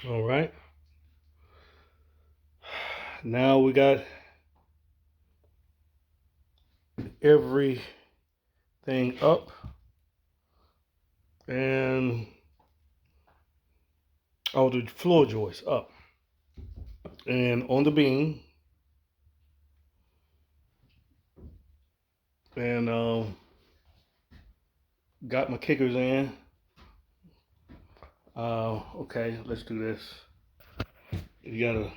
All right. Now we got everything up and all the floor joists up. And on the beam, and got my kickers in. Okay, let's do this. You gotta,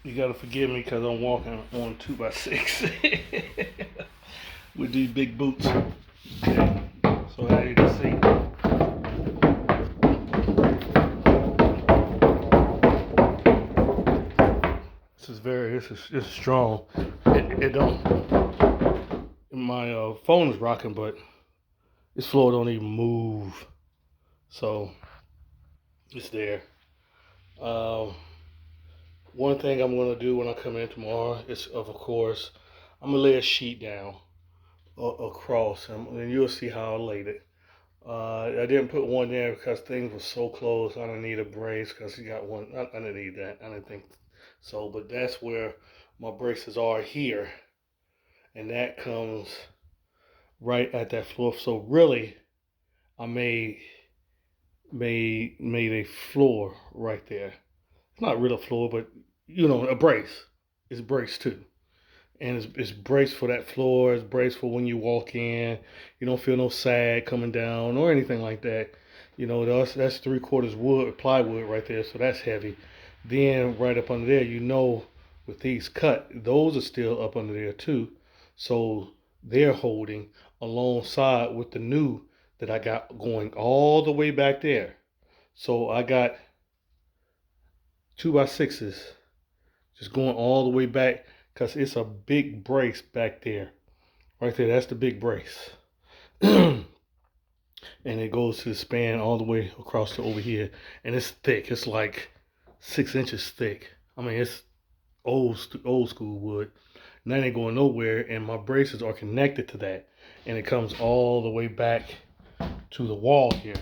you gotta forgive me because I'm walking on 2x6 with these big boots. Okay. So as you can see, this is strong. It don't. My phone is rocking, but this floor don't even move. So it's there. Um, One thing I'm gonna do when I come in tomorrow is, of course, I'm gonna lay a sheet down across, and you'll see how I laid it. I didn't put one there because things were so close. I didn't need a brace because you got one. I didn't need that. I didn't think so. But that's where my braces are here, and that comes right at that floor. So really, I made a floor right there. It's not real floor, but a brace. It's brace too. And it's braced for that floor. It's braced for when you walk in. You don't feel no sag coming down or anything like that. That's 3/4 wood, plywood right there, so that's heavy. Then right up under there, with these cut, those are still up under there too. So they're holding alongside with the new that I got going all the way back there. So I got 2x6s just going all the way back because it's a big brace back there. Right there, that's the big brace. And it goes to the span all the way across to over here. And it's thick. It's like 6 inches thick. I mean, it's old school wood. And that ain't going nowhere. And my braces are connected to that. And it comes all the way back to the wall here,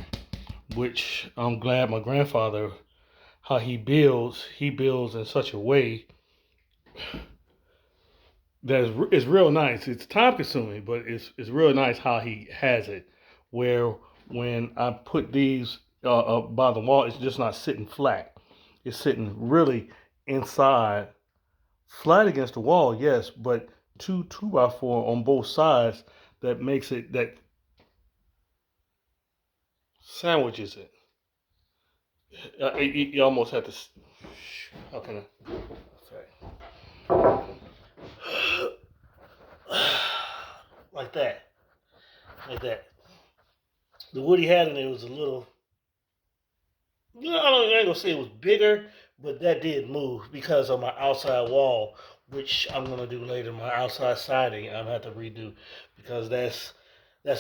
which I'm glad my grandfather, how he builds in such a way that is real nice. It's time consuming, but it's real nice how he has it. Where when I put these by the wall, it's just not sitting flat. It's sitting really inside, flat against the wall, yes, but two by four on both sides that makes it that sandwiches it. You almost have to. How can I? Okay. Like that, like that. The wood he had in there was a little. I ain't gonna say it was bigger, but that did move because of my outside wall, which I'm gonna do later. My outside siding I'm gonna have to redo because that's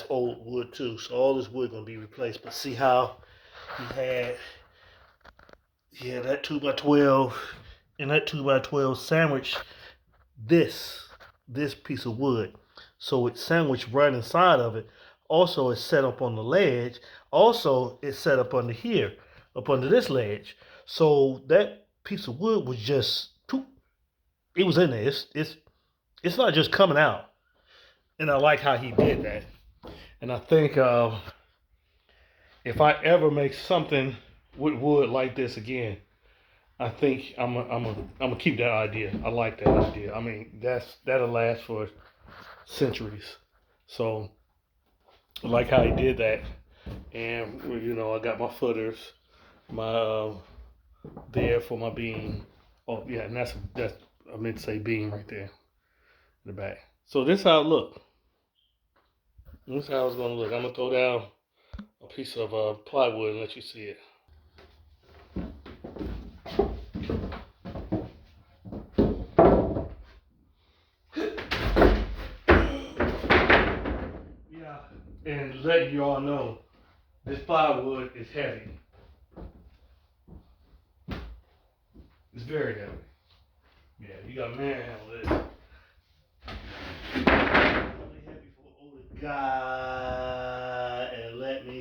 old wood too. So all this wood gonna be replaced. But see how he had that 2x12 and that 2x12 sandwich this this piece of wood. So it's sandwiched right inside of it. Also, it's set up on the ledge. Also, it's set up under here, up under this ledge. So that piece of wood was just, it was in there. It's not just coming out. And I like how he did that. And I think if I ever make something with wood like this again, I think I'm gonna keep that idea. I like that idea. I mean, that'll last for centuries. So I like how he did that. And I got my footers, my there for my beam. Oh yeah, and that's I meant to say beam right there in the back. So this how it look. This how it's gonna look. I'm gonna throw down a piece of plywood and let you see it. Yeah, and letting you all know, this plywood is heavy. It's very heavy. Yeah, you got manhandle this. Really heavy for an older guy, and let me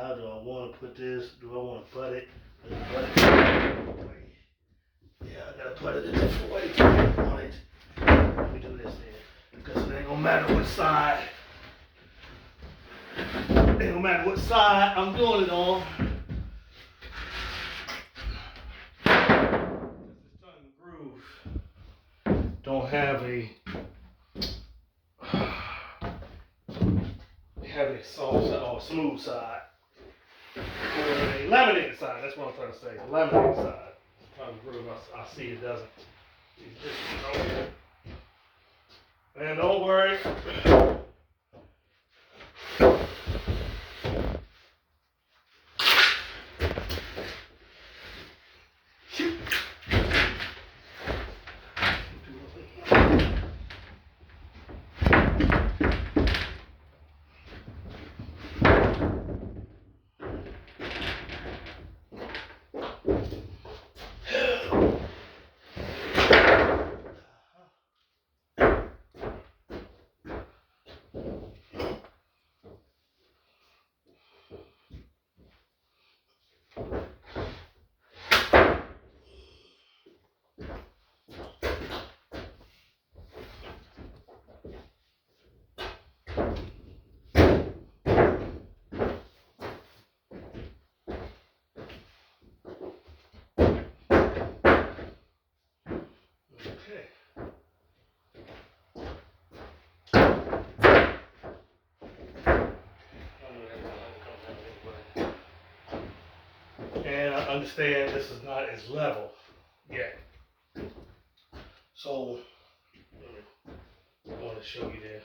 How do I want to put this? Do I want to butt it? Yeah, I gotta put it a different way. On it. Let me do this then, because it ain't gonna matter what side. It ain't gonna matter what side I'm doing it on. This tongue groove don't have a soft side or smooth side. Or a laminated side, that's what I'm trying to say. A laminated side. Tongue groove, I see it doesn't. And don't worry. And I understand this is not as level yet. So, I want to show you there.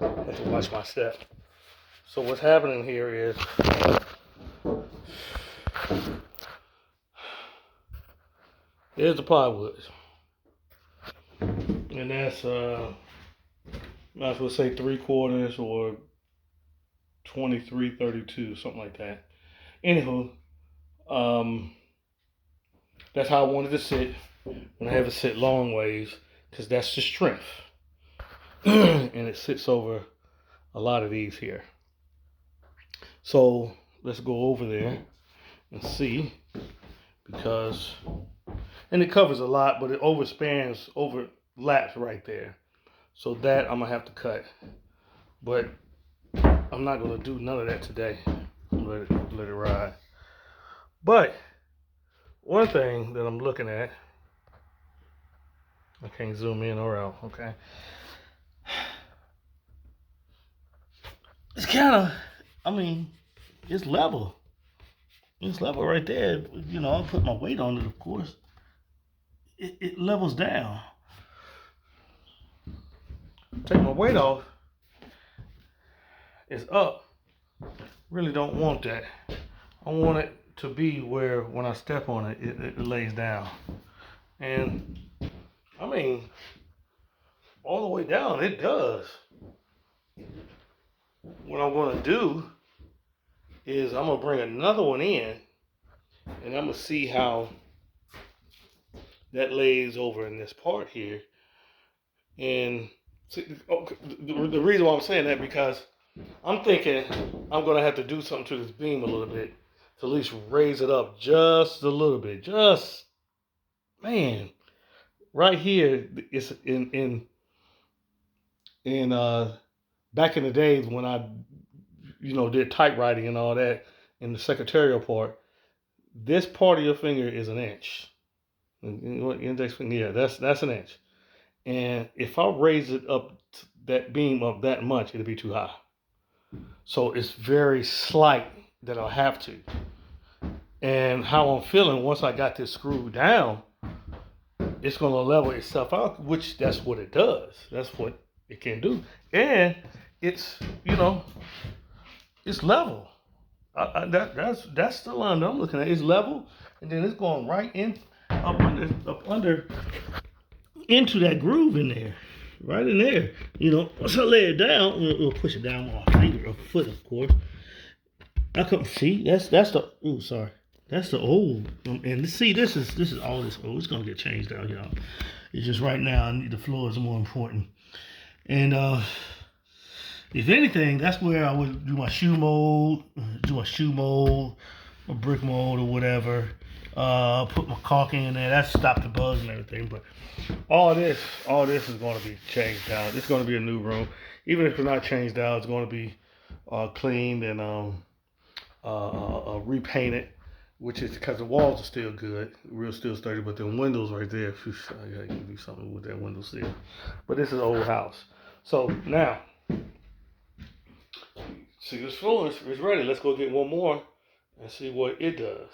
I have to watch my step. So what's happening here is there's the plywood. And that's might as well say 3/4 or 23/32, something like that. Anywho, that's how I wanted to sit. And I have it sit long ways because that's the strength. And it sits over a lot of these here. So let's go over there and see, because, and it covers a lot, but it overlaps right there. So that I'm gonna have to cut, but I'm not gonna do none of that today. Let it ride. But one thing that I'm looking at, I can't zoom in or out. Okay, it's kind of, I mean, it's level. It's level right there. You know, I'll put my weight on it, of course. It levels down. Take my weight off, it's up. Really don't want that. I want it to be where when I step on it, it lays down. And I mean, all the way down, it does. What I'm gonna do is I'm gonna bring another one in, and I'm gonna see how that lays over in this part here. And the reason why I'm saying that, because I'm thinking I'm gonna have to do something to this beam a little bit to at least raise it up just a little bit. Just, man, right here, it's in back in the days when I, did typewriting and all that in the secretarial part. This part of your finger is an inch. Index finger, yeah, that's an inch. And if I raise it up, that beam up that much, it'll be too high. So it's very slight that I'll have to. And how I'm feeling once I got this screwed down, it's going to level itself out, which that's what it does. That's what it can do. And it's, it's level. That's the line that I'm looking at. It's level, and then it's going right in, up under into that groove in there. Right in there. Once I lay it down, we'll push it down with my finger, or foot, of course. I come see, that's the, sorry. That's the old, and see, this is all this old. It's gonna get changed out, y'all. It's just right now, the floor is more important. And if anything, that's where I would do my shoe mold, my brick mold or whatever. Put my caulking in there. That stopped the bugs and everything. But all this is going to be changed out. It's going to be a new room. Even if it's not changed out, it's going to be cleaned and repainted. Which is because the walls are still good, real still sturdy, but the windows right there, I gotta do something with that window sill. But this is an old house. So now, see this floor is ready. Let's go get one more and see what it does.